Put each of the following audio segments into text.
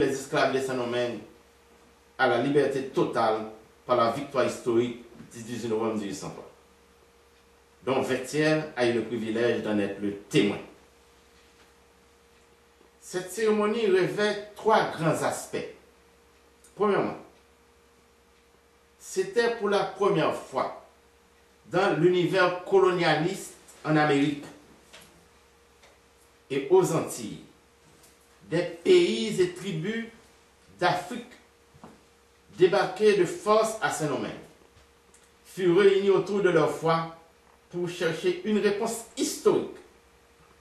les esclaves de Saint-Domingue à la liberté totale par la victoire historique du 18 novembre 1803, dont Vertières a eu le privilège d'en être le témoin. Cette cérémonie revêt trois grands aspects. Premièrement, c'était pour la première fois dans l'univers colonialiste en Amérique et aux Antilles, des pays et tribus d'Afrique débarqués de force à Saint-Domingue furent réunis autour de leur foi pour chercher une réponse historique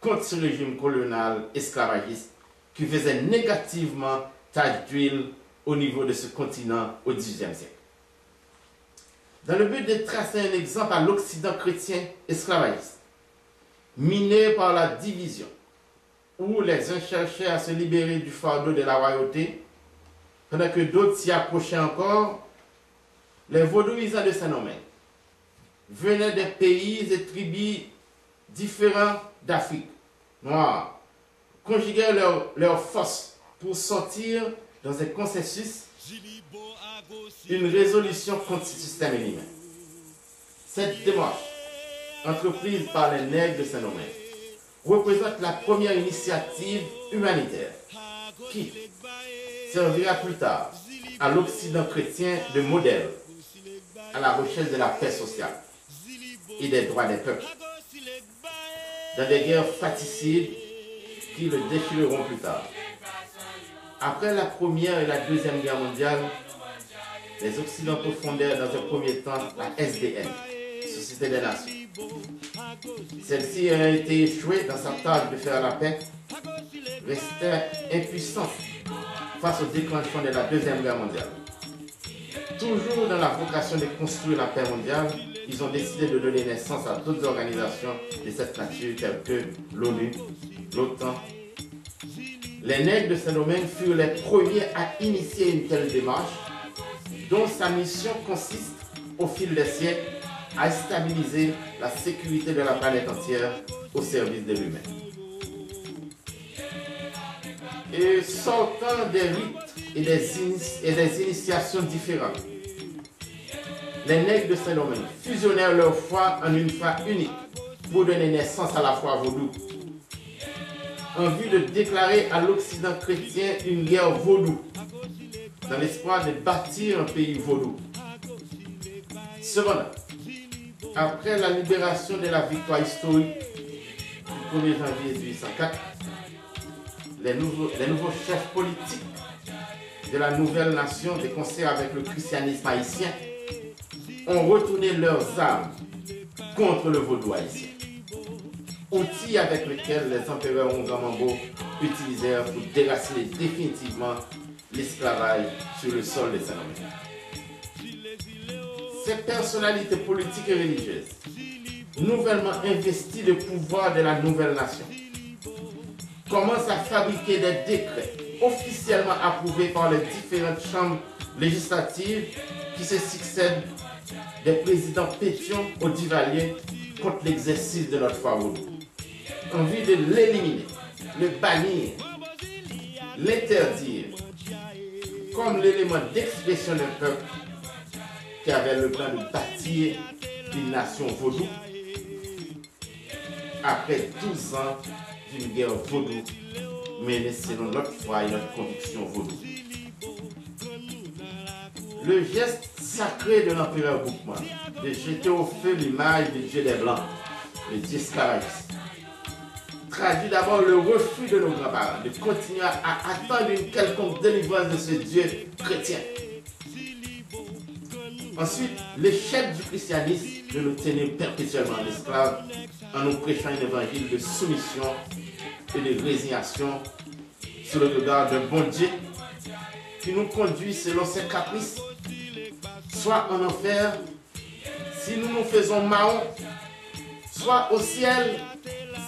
contre ce régime colonial esclavagiste qui faisait négativement tache d'huile au niveau de ce continent au XVIIIe siècle. Dans le but de tracer un exemple à l'Occident chrétien esclavagiste, miné par la division, où les uns cherchaient à se libérer du fardeau de la royauté, pendant que d'autres s'y accrochaient encore, les vaudouisants de Saint-Domingue venaient des pays et tribus différents d'Afrique noire, conjuguaient leurs forces pour sortir dans un consensus, une résolution contre ce système inhumain. Cette démarche, entreprise par les nègres de Saint-Domingue, représente la première initiative humanitaire qui servira plus tard à l'Occident chrétien de modèle à la recherche de la paix sociale et des droits des peuples, dans des guerres fratricides qui le déchireront plus tard. Après la Première et la Deuxième Guerre mondiale, les Occidentaux fondèrent dans un premier temps la SDN, Société des Nations. Celle-ci ayant été échouée dans sa tâche de faire la paix, restait impuissante face au déclenchement de la Deuxième Guerre mondiale. Toujours dans la vocation de construire la paix mondiale, ils ont décidé de donner naissance à d'autres organisations de cette nature telles que l'ONU, l'OTAN. Les nègres de Saint-Domingue furent les premiers à initier une telle démarche, dont sa mission consiste, au fil des siècles, à stabiliser la sécurité de la planète entière au service de l'humain. Et sortant des rites et des initiations différentes, les nègres de Saint-Domingue fusionnèrent leur foi en une foi unique pour donner naissance à la foi vaudou, en vue de déclarer à l'Occident chrétien une guerre vaudou, dans l'espoir de bâtir un pays vaudou. Cependant, après la libération de la victoire historique du 1er janvier 1804, les nouveaux chefs politiques de la nouvelle nation, de concert avec le christianisme haïtien, ont retourné leurs armes contre le vaudou haïtien, outil avec lequel les empereurs Ongamambo utilisèrent pour déraciner définitivement l'esclavage sur le sol des Saint-Domingue. Ces personnalités politiques et religieuses, nouvellement investies de pouvoir de la nouvelle nation, commencent à fabriquer des décrets officiellement approuvés par les différentes chambres législatives qui se succèdent des présidents Pétion au Duvalier contre l'exercice de notre foi vaudou, en vue de l'éliminer, le bannir, l'interdire, comme l'élément d'expression d'un peuple qui avait le plan de bâtir une nation vaudou après 12 ans d'une guerre vaudou menée selon notre foi et notre conviction vaudou. Le geste sacré de l'empereur Boukman de jeter au feu l'image du Dieu des Blancs, le Dieu esclavagiste, traduit d'abord le refus de nos grands-parents de continuer à attendre une quelconque délivrance de ce Dieu chrétien. Ensuite, l'échec du christianisme de nous tenir perpétuellement en esclaves en nous prêchant un évangile de soumission et de résignation sous le regard d'un bon Dieu qui nous conduit selon ses caprices, soit en enfer si nous nous faisons marron, soit au ciel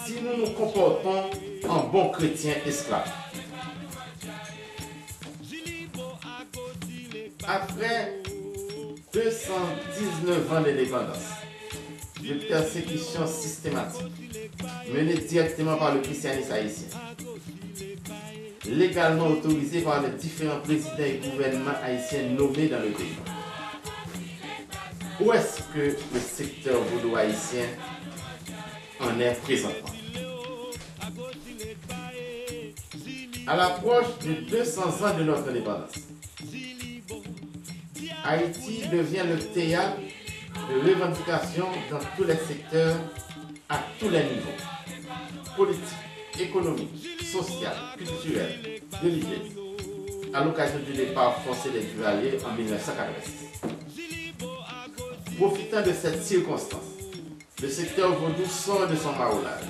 si nous nous comportons en bons chrétiens esclaves. Après 219 ans d'indépendance, de persécution systématique menée directement par le christianisme haïtien, légalement autorisés par les différents présidents et gouvernements haïtiens nommés dans le pays. Où est-ce que le secteur vaudou haïtien en est présentement? À l'approche de 200 ans de notre indépendance, Haïti devient le théâtre de revendications dans tous les secteurs, à tous les niveaux, politique, économique, social, culturel, religieux, à l'occasion du départ forcé des Duvaliers en 1986. Profitant de cette circonstance, le secteur vaudou sort de son marronage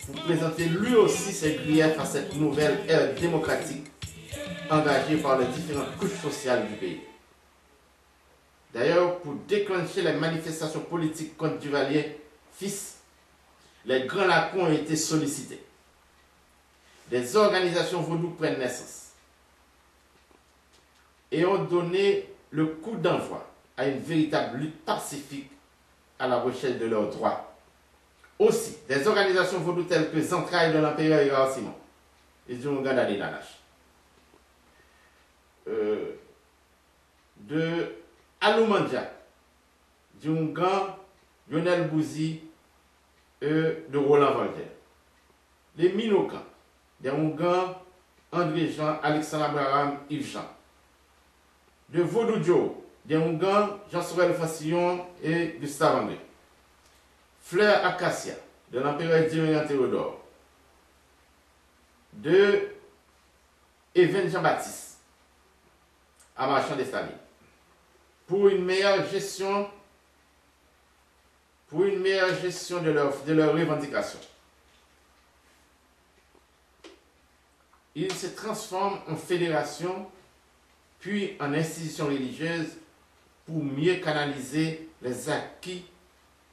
pour présenter lui aussi ses griefs à cette nouvelle ère démocratique engagée par les différentes couches sociales du pays. D'ailleurs, pour déclencher les manifestations politiques contre Duvalier fils, les grands lacons ont été sollicités. Des organisations vaudou prennent naissance et ont donné le coup d'envoi à une véritable lutte pacifique à la recherche de leurs droits. Aussi, des organisations vaudou telles que Zentrailles de l'Empire Ira Simon et du Munganda de Nanache, de Aloumandja, du Mungan, Lionel Bouzi et de Roland Voltaire. Les Minokans, des Mungan, André Jean, Alexandre Abraham, Yves Jean. De Vaudou Joe, des Mungan, Jean-Sorel Fassillon et Gustave André. Fleur Acacia, de l'empereur Dirian Théodore. De Even Jean-Baptiste, à Marchand des Stalines. Pour une meilleure gestion de leurs revendications. Ils se transforment en fédération, puis en institution religieuse pour mieux canaliser les acquis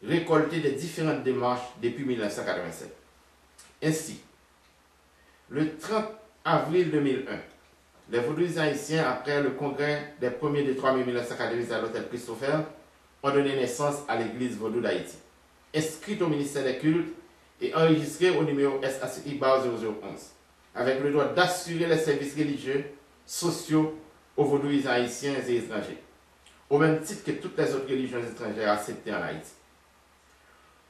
récoltés des différentes démarches depuis 1987. Ainsi, le 30 avril 2001, les vaudous haïtiens, après le congrès des 1er et 3 mai 1990 à l'hôtel Christopher, ont donné naissance à l'église vaudou d'Haïti, inscrite au ministère des Cultes et enregistrée au numéro SACI 0011, avec le droit d'assurer les services religieux, sociaux aux vaudous haïtiens et étrangers, au même titre que toutes les autres religions étrangères acceptées en Haïti.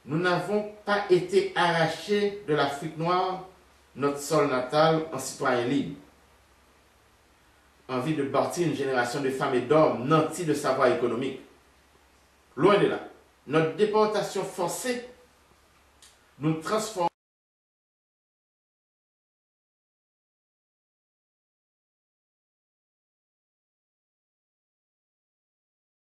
Nous n'avons pas été arrachés de l'Afrique noire, notre sol natal, en citoyens libres. Envie de bâtir une génération de femmes et d'hommes nantis de savoir économique. Loin de là, notre déportation forcée nous transforme